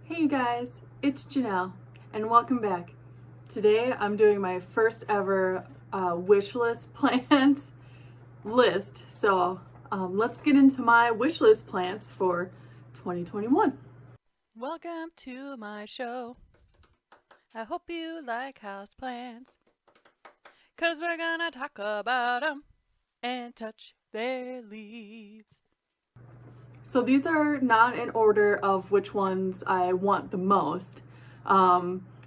Hey you guys, it's Janelle and welcome back. Today I'm doing my first ever wish list plant list. So let's get into my wish list plants for 2021. Welcome to my show. I hope you like houseplants, 'cause we're gonna talk about them and touch their leaves. So these are not in order of which ones I want the most.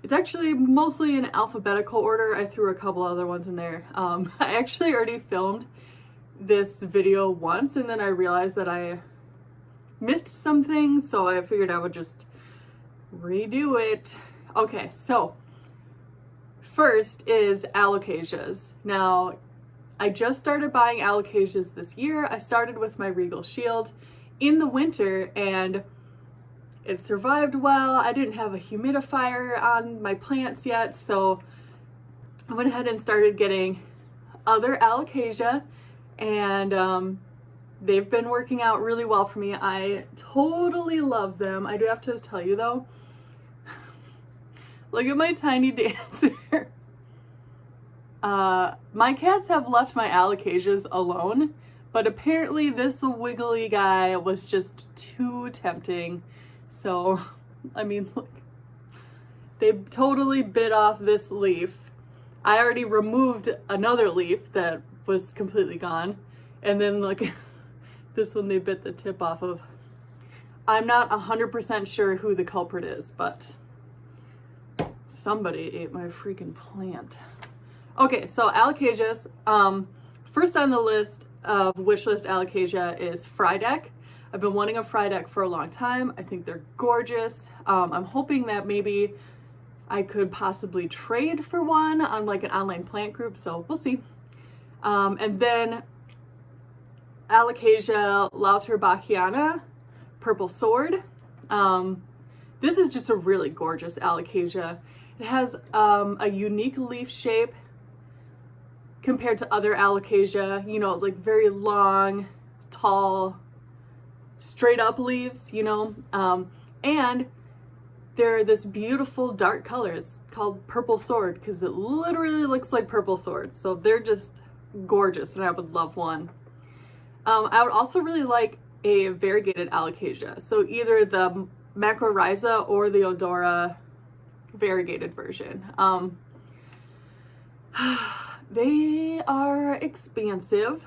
It's actually mostly in alphabetical order. I threw a couple other ones in there. I actually already filmed this video once and then I realized that I missed some things, so I figured I would just redo it. Okay, so first is Allocasias. Now, I just started buying Allocasias this year. I started with my Regal Shield in the winter and it survived well. I didn't have a humidifier on my plants yet, so I went ahead and started getting other Allocasia, and they've been working out really well for me. I totally love them. I do have to tell you though, look at my tiny dancer. My cats have left my Allocasias alone, but apparently this wiggly guy was just too tempting. So, I mean, look, they totally bit off this leaf. I already removed another leaf that was completely gone. And then look, this one they bit the tip off of. I'm not 100% sure who the culprit is, but somebody ate my freaking plant. Okay, so Allocasias. First on the list of wishlist Allocasia is Fryedeck. I've been wanting a Fryedeck for a long time. I think they're gorgeous. I'm hoping that maybe I could possibly trade for one on like an online plant group, so we'll see. And then Allocasia Lauterbachiana, Purple Sword. This is just a really gorgeous Allocasia. It has a unique leaf shape compared to other Allocasia, you know, like very long, tall, straight up leaves, you know, and they're this beautiful dark color. It's called Purple Sword because it literally looks like purple sword. So they're just gorgeous and I would love one. I would also really like a variegated Alocasia. So either the Macrorrhiza or the Odora variegated version. They are expansive,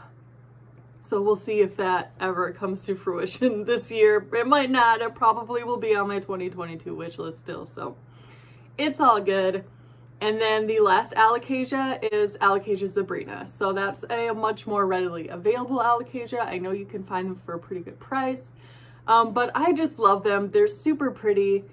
so we'll see if that ever comes to fruition this year. It might not. It probably will be on my 2022 wish list still, so it's all good. And then the last Allocasia is Allocation Sabrina. So that's a much more readily available Allocasia. I know you can find them for a pretty good price, but I just love them. They're super pretty.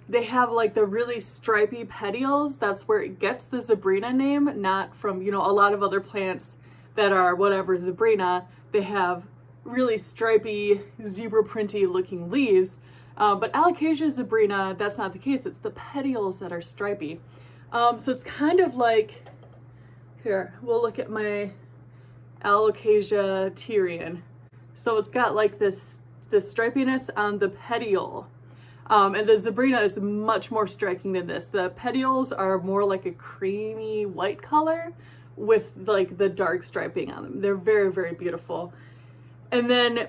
They have like the really stripy petioles. That's where it gets the Sabrina name, not from, you know, a lot of other plants that are whatever Sabrina. They have really stripy, zebra printy looking leaves. But Allocation Sabrina, that's not the case. It's the petioles that are stripy. So it's kind of like, here, we'll look at my Allocasia Tyrian. So it's got like this stripiness on the petiole. And the Sabrina is much more striking than this. The petioles are more like a creamy white color with like the dark striping on them. They're very, very beautiful. And then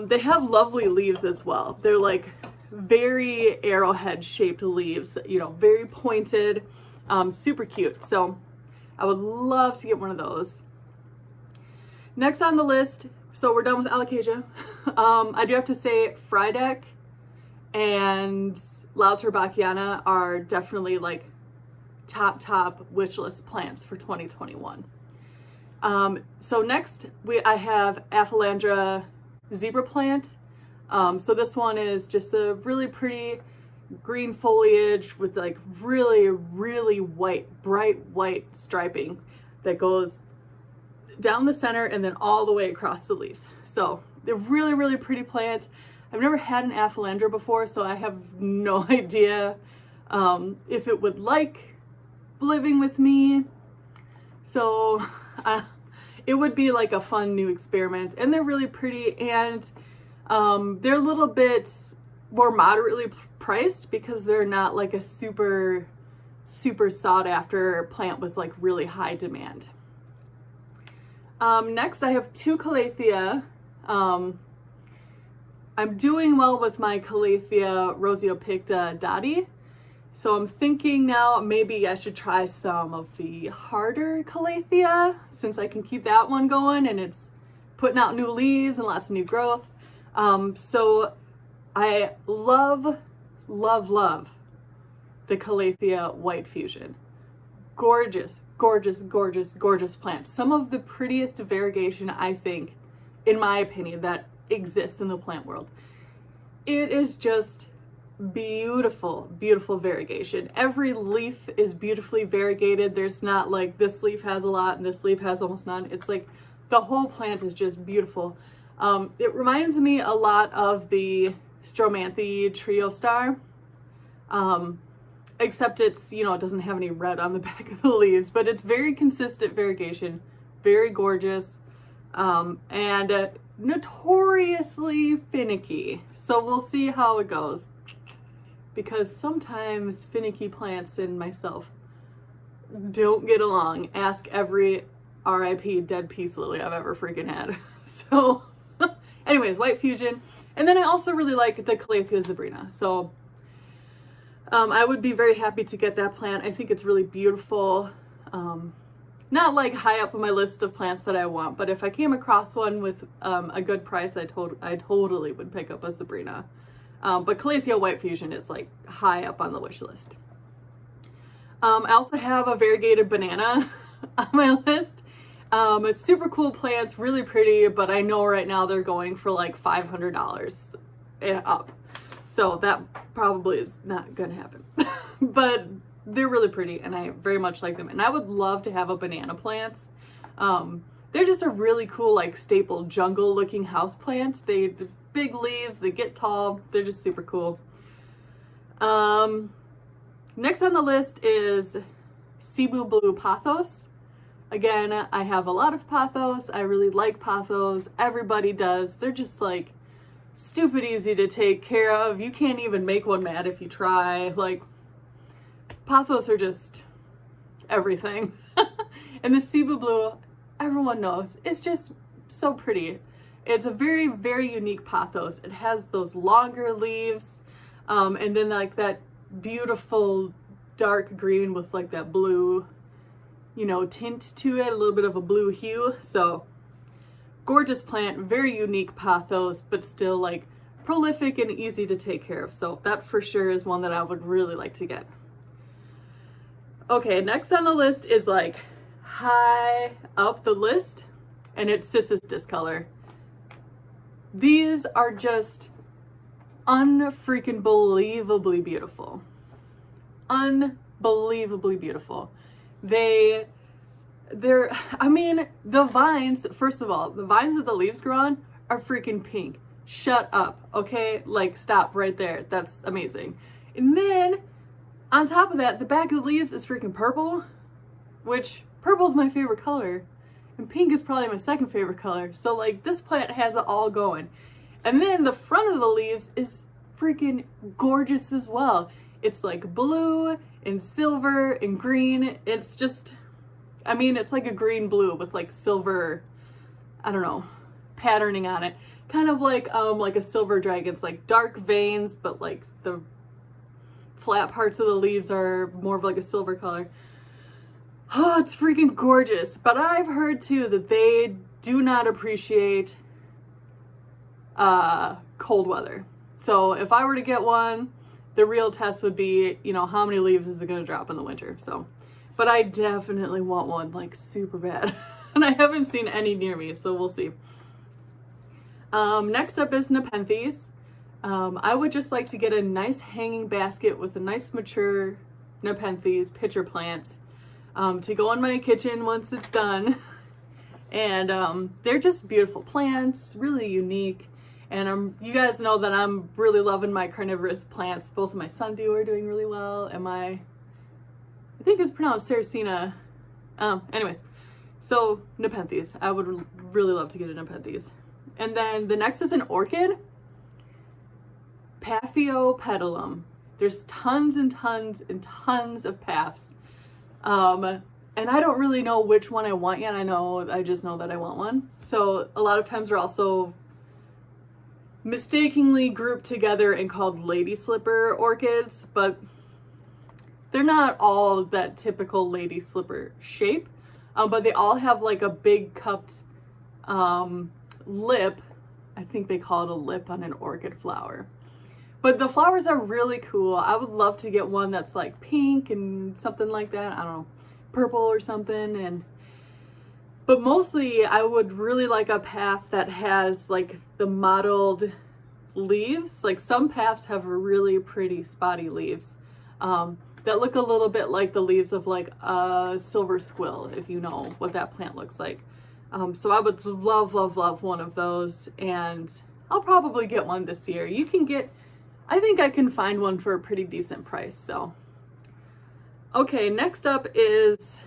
they have lovely leaves as well. They're like very arrowhead shaped leaves, you know, very pointed, super cute. So I would love to get one of those. Next on the list, so we're done with Allocasia. I do have to say Fryedeck and Lauterbachiana are definitely like top wish list plants for 2021. So next I have Aphalandra zebra plant. So this one is just a really pretty green foliage with like really, really white, bright white striping that goes down the center and then all the way across the leaves. So they're really, really pretty plant. I've never had an Aphalandra before, so I have no idea if it would like living with me. So it would be like a fun new experiment, and they're really pretty, and they're a little bit more moderately priced because they're not like a super sought after plant with like really high demand. Next I have two Calathea. I'm doing well with my Calathea Roseopicta Dottie. So I'm thinking now maybe I should try some of the harder Calathea since I can keep that one going and it's putting out new leaves and lots of new growth. So I love the Calathea White Fusion. Gorgeous, gorgeous, gorgeous, gorgeous plants. Some of the prettiest variegation, I think, in my opinion, that exists in the plant world. It is just beautiful, beautiful variegation. Every leaf is beautifully variegated. There's not like this leaf has a lot and this leaf has almost none. It's like the whole plant is just beautiful. It reminds me a lot of the Stromanthe Trio Star, except it's, you know, it doesn't have any red on the back of the leaves, but it's very consistent variegation, very gorgeous, and notoriously finicky. So we'll see how it goes, because sometimes finicky plants and myself don't get along. Ask every RIP dead peace lily I've ever freaking had. So anyways, White Fusion. And then I also really like the Calathea Sabrina. So I would be very happy to get that plant. I think it's really beautiful. Not like high up on my list of plants that I want, but if I came across one with a good price, I totally would pick up a Sabrina. But Calathea White Fusion is like high up on the wish list. I also have a Variegated Banana on my list. It's super cool plants, really pretty, but I know right now they're going for like $500 and up. So that probably is not gonna happen. But they're really pretty and I very much like them. And I would love to have a banana plant. They're just a really cool, like staple jungle looking house plants. They big leaves, they get tall, they're just super cool. Next on the list is Cebu Blue Pathos. Again, I have a lot of Pathos. I really like Pathos. Everybody does. They're just like stupid easy to take care of. You can't even make one mad if you try. Like, Pathos are just everything. And the Cebu Blue, everyone knows, it's just so pretty. It's a very, very unique Pathos. It has those longer leaves, and then like that beautiful dark green with like that blue, you know, tint to it, a little bit of a blue hue. So gorgeous plant, very unique Pathos, but still like prolific and easy to take care of. So that for sure is one that I would really like to get. Okay, next on the list is like high up the list, and it's Cissus Discolor. These are just unfreaking believably beautiful. Unbelievably beautiful. I mean, the vines, first of all, the vines that the leaves grow on are freaking pink. Shut up, okay? Like, stop right there. That's amazing. And then, on top of that, the back of the leaves is freaking purple, which purple is my favorite color. And pink is probably my second favorite color. So, like, this plant has it all going. And then the front of the leaves is freaking gorgeous as well. It's like blue and silver and green. It's just, I mean, it's like a green blue with like silver, I don't know, patterning on it. Kind of like a silver dragon. It's like dark veins, but like the flat parts of the leaves are more of like a silver color. Oh, it's freaking gorgeous. But I've heard too that they do not appreciate cold weather. So if I were to get one, the real test would be, you know, how many leaves is it going to drop in the winter? So, but I definitely want one like super bad. And I haven't seen any near me, so we'll see. Next up is Nepenthes. I would just like to get a nice hanging basket with a nice mature Nepenthes pitcher plants to go in my kitchen once it's done. And they're just beautiful plants, really unique. And you guys know that I'm really loving my carnivorous plants. Both of my sundew are doing really well, and I think it's pronounced Sarracena. Anyways, so Nepenthes. I would really love to get a Nepenthes. And then the next is an orchid. Paphiopedilum. There's tons and tons and tons of paths. And I don't really know which one I want yet. I just know that I want one. So a lot of times they're also mistakenly grouped together and called lady slipper orchids, but they're not all that typical lady slipper shape. But they all have like a big cupped lip. I think they call it a lip on an orchid flower. But the flowers are really cool. I would love to get one that's like pink and something like that. I don't know, purple or something. But mostly I would really like a path that has like the mottled leaves. Like some paths have really pretty spotty leaves that look a little bit like the leaves of like a silver squill, if you know what that plant looks like. So I would love, love, love one of those, and I'll probably get one this year. I think I can find one for a pretty decent price, so. Okay, next up is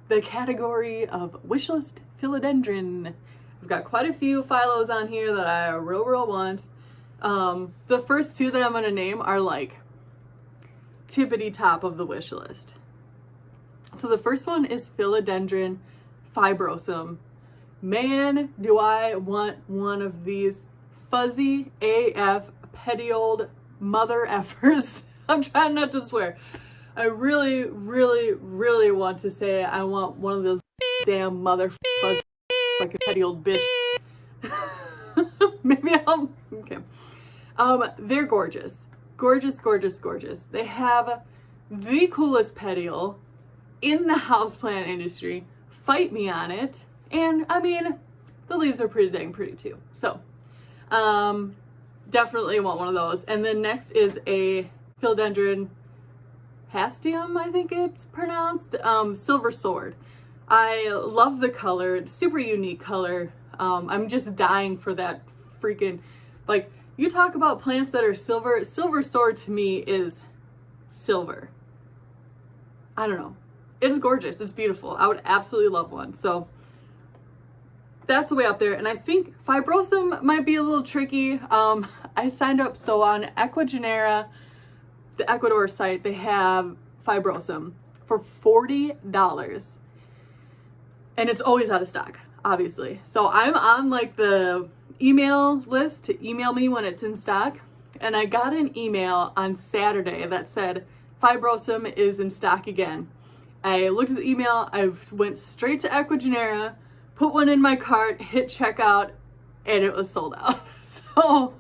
the category of Wishlist Philodendron. I've got quite a few phylos on here that I real want. The first two that I'm gonna name are like tippity top of the wish list. So the first one is Philodendron fibrosum. Man, do I want one of these fuzzy AF petioled mother effers. I'm trying not to swear. I really, really, really want to say I want one of those damn mother fuzzy like a petioled bitch. Maybe I'll, okay. They're gorgeous. Gorgeous, gorgeous, gorgeous. They have the coolest petiole in the houseplant industry. Fight me on it. And I mean, the leaves are pretty dang pretty too. So, definitely want one of those. And then next is a Philodendron hastium, I think it's pronounced, silver sword. I love the color. It's super unique color. I'm just dying for that freaking, like, you talk about plants that are silver. Silver sword to me is silver. I don't know. It's gorgeous. It's beautiful. I would absolutely love one. So that's way up there. And I think fibrosum might be a little tricky. I signed up, so on Equigenera, the Ecuador site, they have fibrosum for $40. And it's always out of stock, obviously. So I'm on like the email list to email me when it's in stock. And I got an email on Saturday that said fibrosum is in stock again. I looked at the email, I went straight to Equigenera, put one in my cart, hit checkout, and it was sold out. So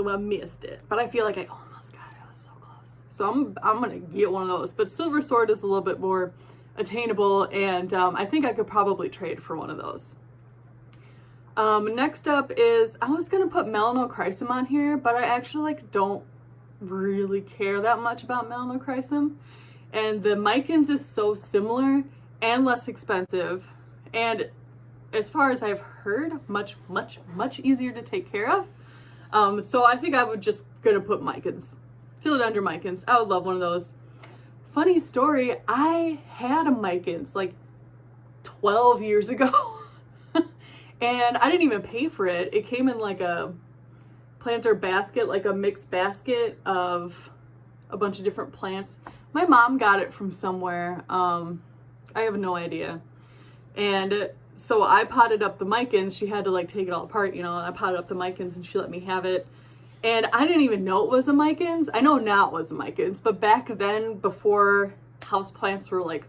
I missed it. But I feel like I almost got it. I was so close. So I'm gonna get one of those. But silver sword is a little bit more attainable, and I think I could probably trade for one of those. Next up is, I was gonna put Melanochrysum on here, but I actually like don't really care that much about Melanochrysum. And the Micans is so similar and less expensive, and as far as I've heard, much, much, much easier to take care of. So I think I would just gonna put Micans, Philodendron Micans. I would love one of those. Funny story, I had a Micans like 12 years ago, and I didn't even pay for it. It came in like a planter basket, like a mixed basket of a bunch of different plants. My mom got it from somewhere. I have no idea. And so I potted up the Micans. She had to like take it all apart, you know, and I potted up the Micans and she let me have it. And I didn't even know it was a Micans. I know now it was a Micans, but back then, before houseplants were like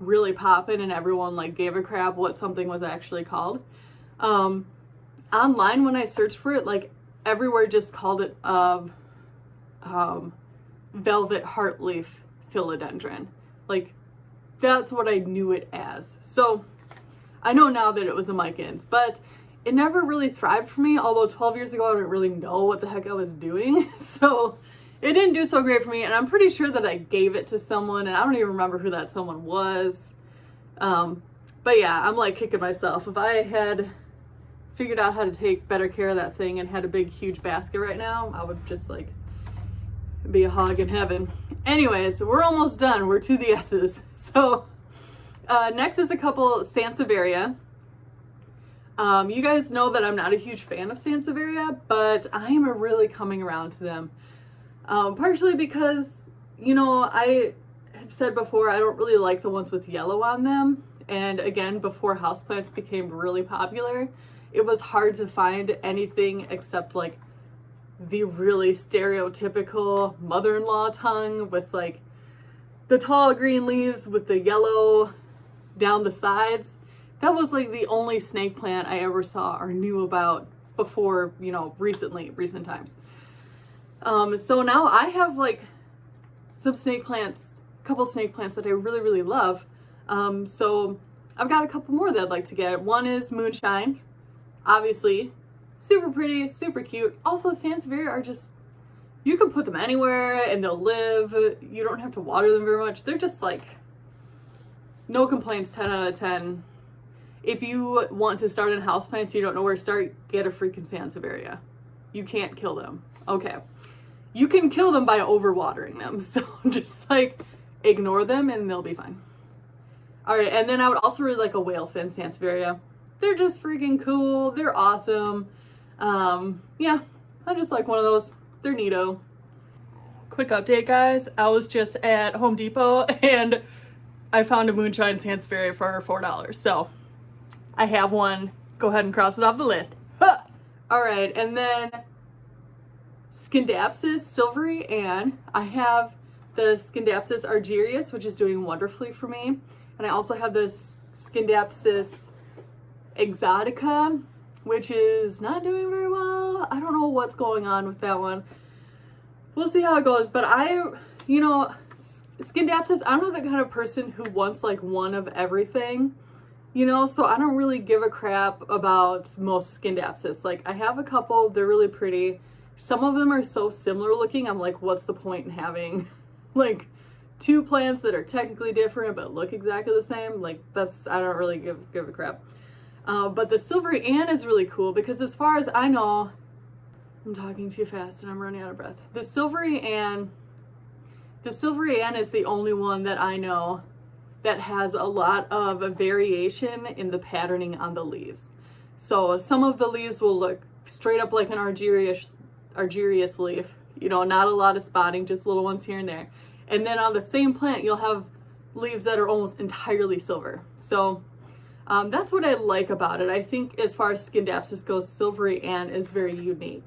really popping and everyone like gave a crap what something was actually called, online when I searched for it, like everywhere just called it velvet heartleaf philodendron. Like that's what I knew it as. So I know now that it was a Micans, but it never really thrived for me, although 12 years ago I didn't really know what the heck I was doing. So it didn't do so great for me, and I'm pretty sure that I gave it to someone, and I don't even remember who that someone was. But yeah, I'm like kicking myself. If I had figured out how to take better care of that thing and had a big huge basket right now, I would just like be a hog in heaven. Anyways, we're almost done. We're to the S's. So next is a couple Sansevieria. You guys know that I'm not a huge fan of Sansevieria, but I am really coming around to them. Partially because, you know, I have said before, I don't really like the ones with yellow on them. And again, before houseplants became really popular, it was hard to find anything except like the really stereotypical mother-in-law tongue with like the tall green leaves with the yellow down the sides. That was like the only snake plant I ever saw or knew about before, you know, recent times. So now I have like some snake plants, a couple snake plants that I really, really love. So I've got a couple more that I'd like to get. One is Moonshine, obviously, super pretty, super cute. Also, Sansevieria are just, you can put them anywhere and they'll live. You don't have to water them very much. They're just like, no complaints, 10 out of 10. If you want to start in houseplants, you don't know where to start, get a freaking Sansevieria. You can't kill them. Okay. You can kill them by overwatering them. So just like ignore them and they'll be fine. All right. And then I would also really like a whale fin Sansevieria. They're just freaking cool. They're awesome. Yeah, I just like one of those. They're neato. Quick update, guys. I was just at Home Depot and I found a Moonshine Sansevieria for $4. So I have one. Go ahead and cross it off the list. Huh! All right, and then Scindapsus silvery Ann. I have the Scindapsus argyrius, which is doing wonderfully for me. And I also have this Scindapsus exotica, which is not doing very well. I don't know what's going on with that one. We'll see how it goes. But you know, Scindapsus, I'm not the kind of person who wants like one of everything. You know, so I don't really give a crap about most Scindapsus. Like, I have a couple, they're really pretty. Some of them are so similar looking, I'm like, what's the point in having, like, two plants that are technically different but look exactly the same? Like, I don't really give a crap. But the silvery Ann is really cool because as far as I know, I'm talking too fast and I'm running out of breath. The silvery Ann is the only one that I know that has a lot of a variation in the patterning on the leaves. So some of the leaves will look straight up like an argyrius leaf, you know, not a lot of spotting, just little ones here and there. And then on the same plant, you'll have leaves that are almost entirely silver. So that's what I like about it. I think as far as Scindapsus goes, silvery Ann is very unique.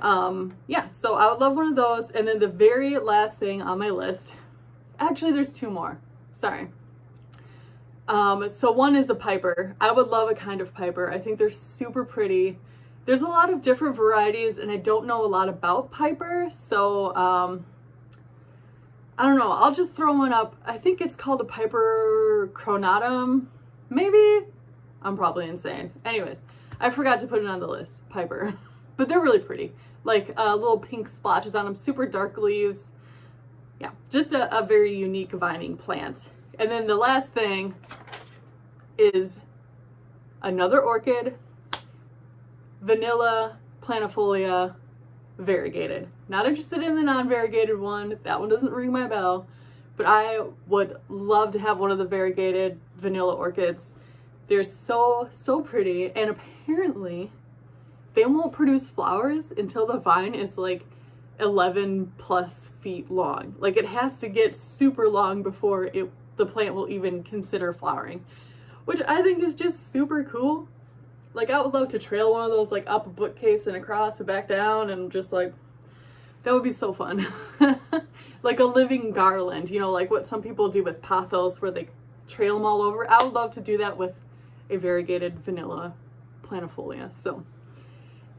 Yeah, so I would love one of those. And then the very last thing on my list, actually there's two more. Sorry. So one is a piper. I would love a kind of piper. I think they're super pretty. There's a lot of different varieties and I don't know a lot about piper. So, I don't know. I'll just throw one up. I think it's called a piper Cronatum. Maybe? I'm probably insane. Anyways, I forgot to put it on the list. Piper. But they're really pretty. Like little pink splotches on them. Super dark leaves. Yeah, just a very unique vining plant. And then the last thing is another orchid, vanilla Planifolia variegated. Not interested in the non-variegated one. That one doesn't ring my bell. But I would love to have one of the variegated vanilla orchids. They're so pretty. And apparently they won't produce flowers until the vine is like 11 plus feet long. Like it has to get super long before the plant will even consider flowering, which I think is just super cool. Like I would love to trail one of those like up a bookcase and across and back down and just like, that would be so fun. Like a living garland, you know, like what some people do with Pathos where they trail them all over. I would love to do that with a variegated vanilla Planifolia. So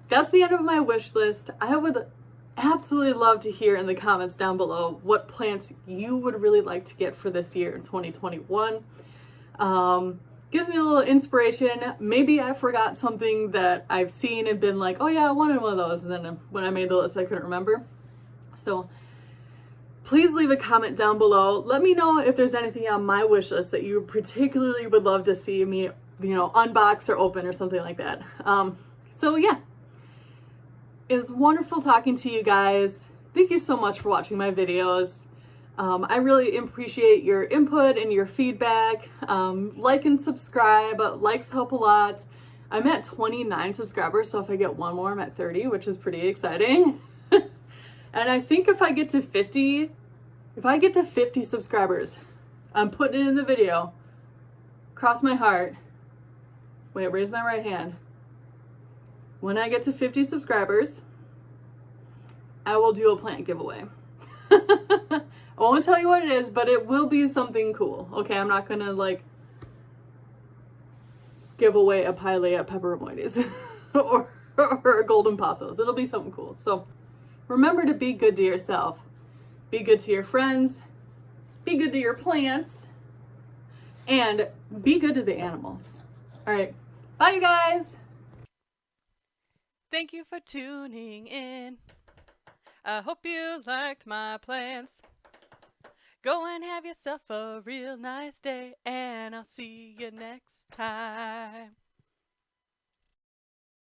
that's the end of my wish list. I would absolutely love to hear in the comments down below what plants you would really like to get for this year in 2021. Gives me a little inspiration. Maybe I forgot something that I've seen and been like, oh yeah, I wanted one of those. And then when I made the list, I couldn't remember. So please leave a comment down below. Let me know if there's anything on my wish list that you particularly would love to see me, you know, unbox or open or something like that. So yeah. It was wonderful talking to you guys. Thank you so much for watching my videos. I really appreciate your input and your feedback. Like and subscribe. Likes help a lot. I'm at 29 subscribers, so if I get one more, I'm at 30, which is pretty exciting. And I think if I get to 50 subscribers, I'm putting it in the video. Cross my heart. Wait, raise my right hand. When I get to 50 subscribers, I will do a plant giveaway. I won't tell you what it is, but it will be something cool. Okay, I'm not gonna like give away a Pilea peperomoides or a golden Pathos. It'll be something cool. So remember to be good to yourself. Be good to your friends. Be good to your plants. And be good to the animals. All right. Bye, you guys. Thank you for tuning in. I hope you liked my plants. Go and have yourself a real nice day, and I'll see you next time.